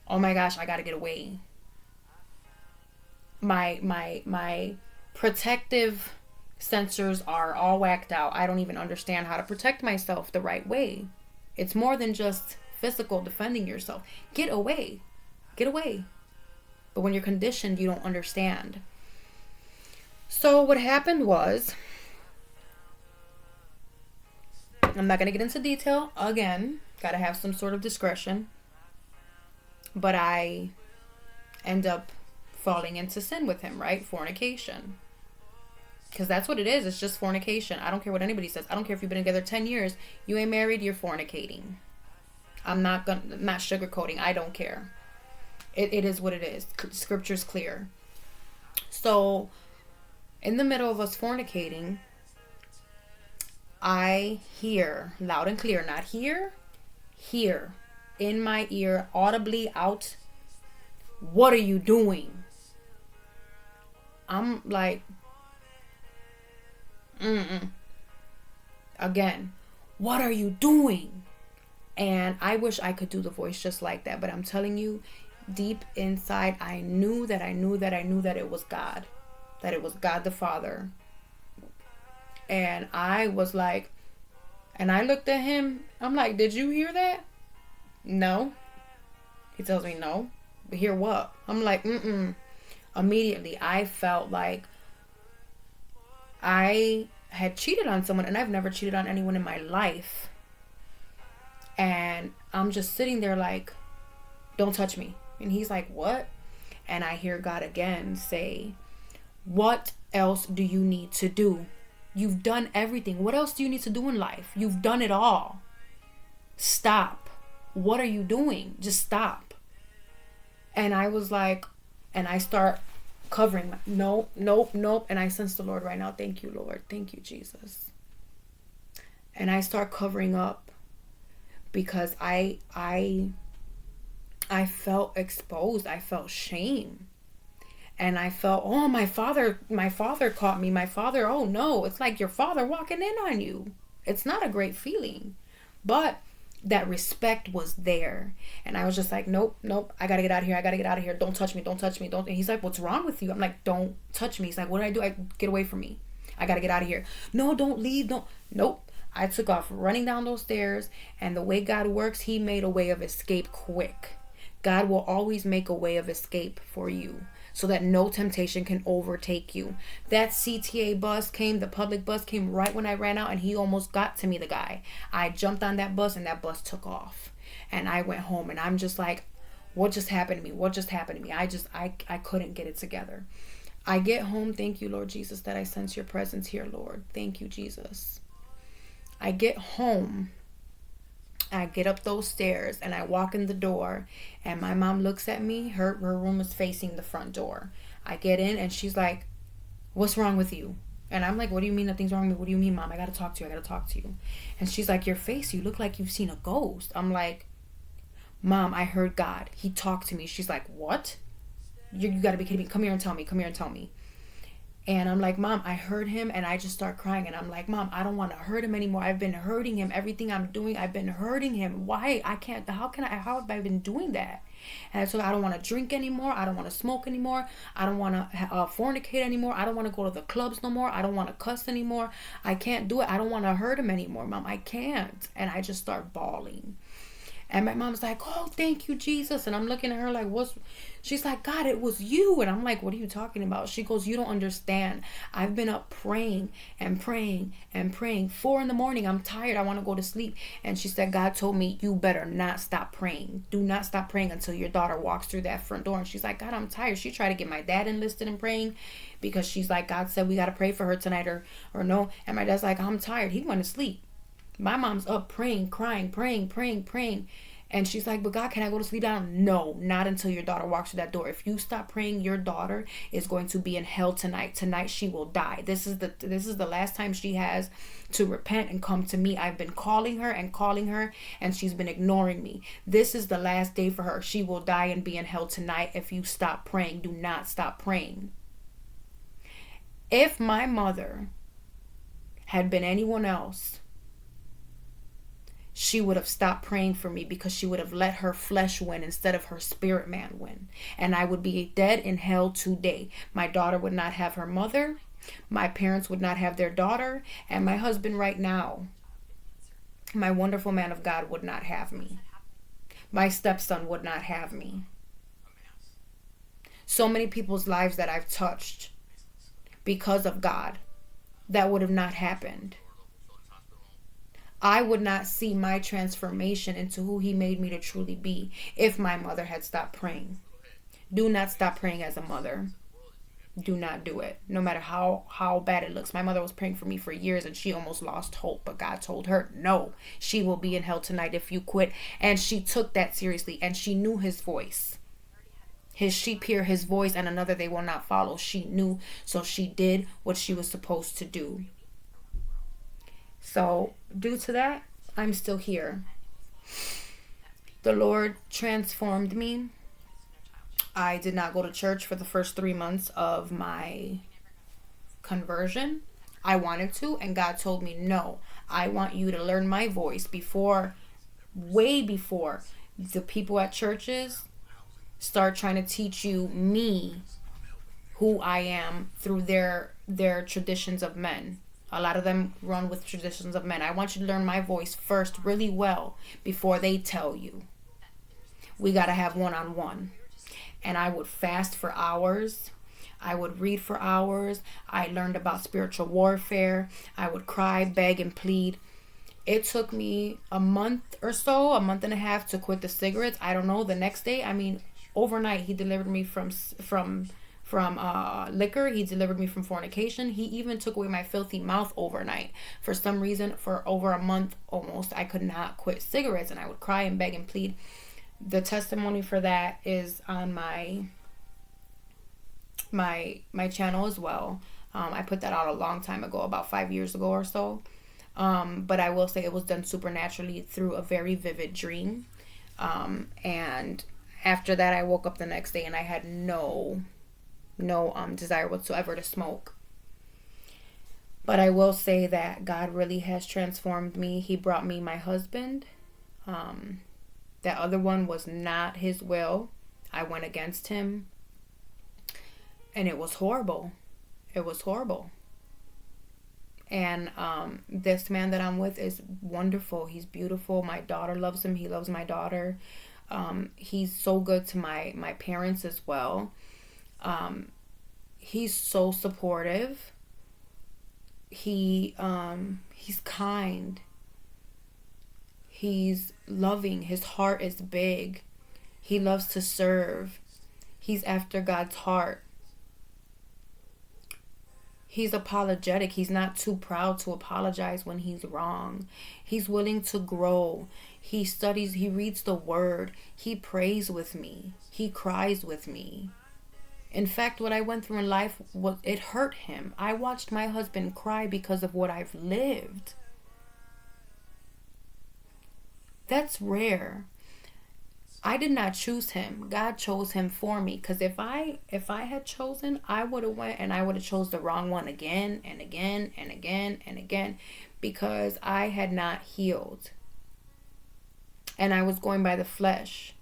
oh my gosh, I gotta get away. My protective sensors are all whacked out. I don't even understand how to protect myself the right way. It's more than just physical defending yourself. Get away. Get away. But when you're conditioned, you don't understand. So what happened was, I'm not going to get into detail. Again, got to have some sort of discretion. But I end up falling into sin with him, right? Fornication. Because that's what it is. It's just fornication. I don't care what anybody says. I don't care if you've been together 10 years. You ain't married, you're fornicating. I'm not sugarcoating. I don't care. It is what it is. Scripture's clear. So, in the middle of us fornicating, I hear loud and clear, not hear in my ear, audibly out, what are you doing? I'm like, again, what are you doing? And I wish I could do the voice just like that, but I'm telling you, deep inside, I knew that it was God, that it was God the Father. And I was like, and I looked at him, I'm like, did you hear that? No. He tells me no. But hear what? I'm like, Immediately, I felt like I had cheated on someone, and I've never cheated on anyone in my life. And I'm just sitting there like, don't touch me. And he's like, what? And I hear God again say, what else do you need to do? You've done everything. What else do you need to do in life? You've done it all. Stop. what are you doing? Just stop. And I was like, and I start covering. Nope, nope, nope. And I sense the Lord right now. Thank you, Lord. Thank you, Jesus. And I start covering up because I felt exposed. I felt shame. And I felt, oh, my father caught me. My father, oh no, it's like your father walking in on you. It's not a great feeling. But that respect was there. And I was just like, nope, I gotta get out of here. I gotta get out of here. Don't touch me. Don't touch me. Don't. And he's like, what's wrong with you? I'm like, don't touch me. He's like, what did I do? I get away from me. I gotta get out of here. No, don't leave. Don't. Nope. I took off running down those stairs. And the way God works, he made a way of escape quick. God will always make a way of escape for you, so that no temptation can overtake you. That CTA bus came, the public bus came right when I ran out, and he almost got to me, the guy. I jumped on that bus, and that bus took off. And I went home, and I'm just like, what just happened to me? What just happened to me? I couldn't get it together. I get home. Thank you, Lord Jesus, that I sense your presence here, Lord. Thank you, Jesus. I get home. I get up those stairs and I walk in the door, and my mom looks at me. Her room is facing the front door. I get in and she's like, what's wrong with you? And I'm like, what do you mean nothing's wrong with me? What do you mean, Mom? I gotta talk to you. And she's like, your face, you look like you've seen a ghost. I'm like, Mom, I heard God. He talked to me. She's like, what? You gotta be kidding me. Come here and tell me. And I'm like, Mom, I heard him. And I just start crying. And I'm like, Mom, I don't want to hurt him anymore. I've been hurting him. Everything I'm doing, I've been hurting him. Why? How have I been doing that? And so I don't want to drink anymore. I don't want to smoke anymore. I don't want to fornicate anymore. I don't want to go to the clubs no more. I don't want to cuss anymore. I can't do it. I don't want to hurt him anymore, Mom. I can't. And I just start bawling. And my mom's like, oh, thank you, Jesus. And I'm looking at her like, what's... She's like, God, it was you. And I'm like, what are you talking about? She goes, you don't understand. I've been up praying and praying and praying. 4 a.m, I'm tired. I want to go to sleep. And she said, God told me, you better not stop praying. Do not stop praying until your daughter walks through that front door. And she's like, God, I'm tired. She tried to get my dad enlisted in praying, because she's like, God said we got to pray for her tonight or no. And my dad's like, I'm tired. He went to sleep. My mom's up praying, crying, praying. And she's like, but God, can I go to sleep now? No, not until your daughter walks through that door. If you stop praying, your daughter is going to be in hell tonight. Tonight she will die. This is the last time she has to repent and come to me. I've been calling her, and she's been ignoring me. This is the last day for her. She will die and be in hell tonight if you stop praying. Do not stop praying. If my mother had been anyone else, she would have stopped praying for me, because she would have let her flesh win instead of her spirit man win. And I would be dead in hell today. My daughter would not have her mother. My parents would not have their daughter. And my husband right now, my wonderful man of God, would not have me. My stepson would not have me. So many people's lives that I've touched because of God, that would have not happened. I would not see my transformation into who he made me to truly be if my mother had stopped praying. Do not stop praying as a mother. Do not do it. No matter how bad it looks. My mother was praying for me for years, and she almost lost hope. But God told her, no, she will be in hell tonight if you quit. And she took that seriously. And she knew his voice. His sheep hear his voice, and another they will not follow. She knew. So she did what she was supposed to do. So, due to that, I'm still here. The Lord transformed me. I did not go to church for the first 3 months of my conversion. I wanted to, and God told me, no, I want you to learn my voice way before the people at churches start trying to teach you me, who I am, through their traditions of men. A lot of them run with traditions of men. I want you to learn my voice first really well before they tell you. We got to have one-on-one. And I would fast for hours. I would read for hours. I learned about spiritual warfare. I would cry, beg, and plead. It took me a month or so, a month and a half, to quit the cigarettes. I don't know. The next day, overnight, he delivered me from from liquor. He delivered me from fornication. He even took away my filthy mouth overnight. For some reason, for over a month almost, I could not quit cigarettes, and I would cry and beg and plead. The testimony for that is on my channel as well. I put that out a long time ago, about 5 years ago or so. But I will say it was done supernaturally through a very vivid dream. And after that, I woke up the next day and I had no desire whatsoever to smoke. But I will say that God really has transformed me. He brought me my husband. That other one was not his will. I went against him. And it was horrible. It was horrible. And this man that I'm with is wonderful. He's beautiful. My daughter loves him. He loves my daughter. He's so good to my parents as well. He's so supportive. He's kind. He's loving. His heart is big. He loves to serve. He's after God's heart. He's apologetic. He's not too proud to apologize when he's wrong. He's willing to grow. He studies, he reads the word. He prays with me. He cries with me. In fact, what I went through in life, it hurt him. I watched my husband cry because of what I've lived. That's rare. I did not choose him. God chose him for me. Because if I had chosen, I would have went and I would have chose the wrong one again and again and again and again, because I had not healed. And I was going by the flesh.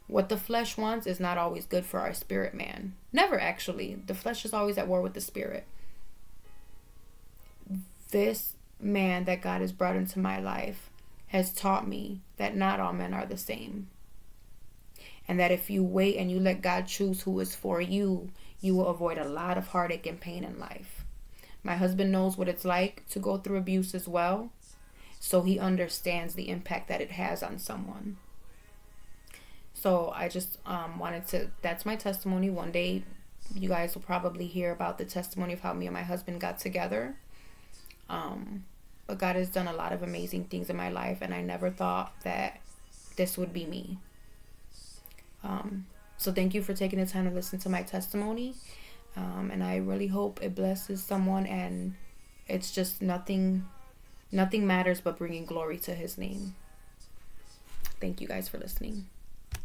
What the flesh wants is not always good for our spirit man. Never, actually. The flesh is always at war with the spirit. This man that God has brought into my life has taught me that not all men are the same. And that if you wait and you let God choose who is for you, you will avoid a lot of heartache and pain in life. My husband knows what it's like to go through abuse as well. So he understands the impact that it has on someone. So I just that's my testimony. One day you guys will probably hear about the testimony of how me and my husband got together. But God has done a lot of amazing things in my life, and I never thought that this would be me. So thank you for taking the time to listen to my testimony. And I really hope it blesses someone, and it's just nothing matters but bringing glory to his name. Thank you guys for listening.